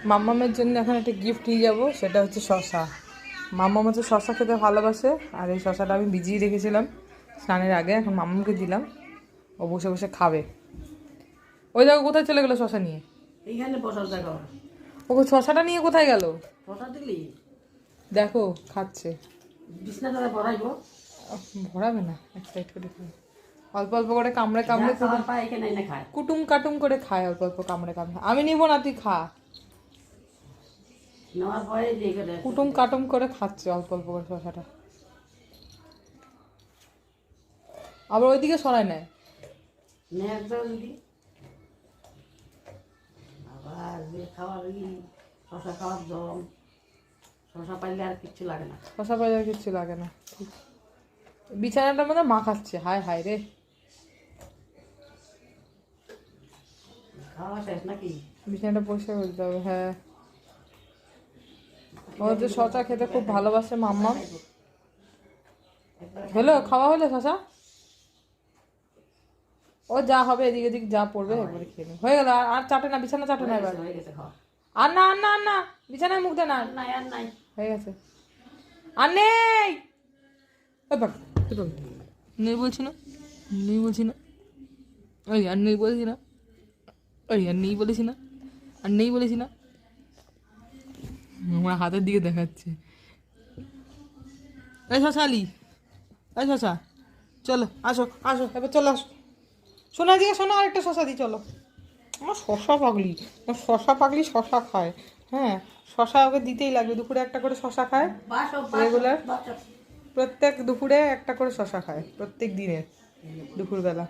মাম্মামের জন্য এখন একটা গিফট নিয়ে যাবো, সেটা হচ্ছে শশা। মাম্মাম হচ্ছে শশা খেতে ভালোবাসে, আর এই শশাটা আমি ভিজিয়ে রেখেছিলাম স্নানের আগে, এখন মাম্মামকে দিলাম, ও বসে বসে খাবে। ওই জায়গা কোথায় চলে গেলো শশা নিয়ে? এইখানে বসার জায়গা। ও শশাটা নিয়ে কোথায় গেল? বসা দিলি দেখো খাচ্ছে। বিছনাটা ভরাইবো। ভরাবে না, এক সাইড করে খাবে। অল্প অল্প করে কামড়ে কামড়ে পায় এখানে এনে খায়, কুটুম কাটুম করে খায়, অল্প অল্প কামড়ে কামড়ে। আমি নিবো না, তুই খা। নেওয়ার পরে দিয়ে গেলে কুটুম কাটুম করে খাচ্ছে অল্প অল্প করে শশাটা। আবার ওইদিকে সরাই নেয়। নেয়ার দাও যদি আবার যে খাওয়ার শশা খাওয়ার দম, শশা পাইলে আর কিচ্ছু লাগে না। শশা পাইলে কিচ্ছু লাগে না। বিছানাটার মধ্যে মা খাচ্ছে, হায় হায় রে। খাওয়া শেষ নাকি? বিছানাটা পরিষ্কার করতে হবে। হ্যাঁ, ও যে শশা খেতে খুব ভালোবাসে মাম্মা। হলো খাওয়া হলো শশা? ও যা হবে এদিক এদিক যা পড়বে একবারে খেয়ে নেবে। হয়ে গেল, আর চাটে না, বিছানা চাটে না এবার। হয়ে গেছে খাওয়া। আর না আর না আর না, বিছানায় মুখ দে না। আর নাই আর নাই। হয়ে গেছে, আর নেই। নেই বলছি না, নেই বলছি না, ওই আর নেই বলেছি না, ওই আর নেই বলেছি না, আর নেই বলেছি না। আমার হাতের দিকে দেখাচ্ছে। এই শশা আলি, এই শশা চলো আসো আসো, এবার চলো আসো। শোনা দিয়ে শোনা, আরেকটা শশা দিই চলো। আমার শশা পাগলি, আমার শশা পাগলি শশা খায়। হ্যাঁ, শশা ওকে দিতেই লাগবে, দুপুরে একটা করে শশা খায় রেগুলার। প্রত্যেক দুপুরে একটা করে শশা খায়, প্রত্যেক দিনের দুপুরবেলা।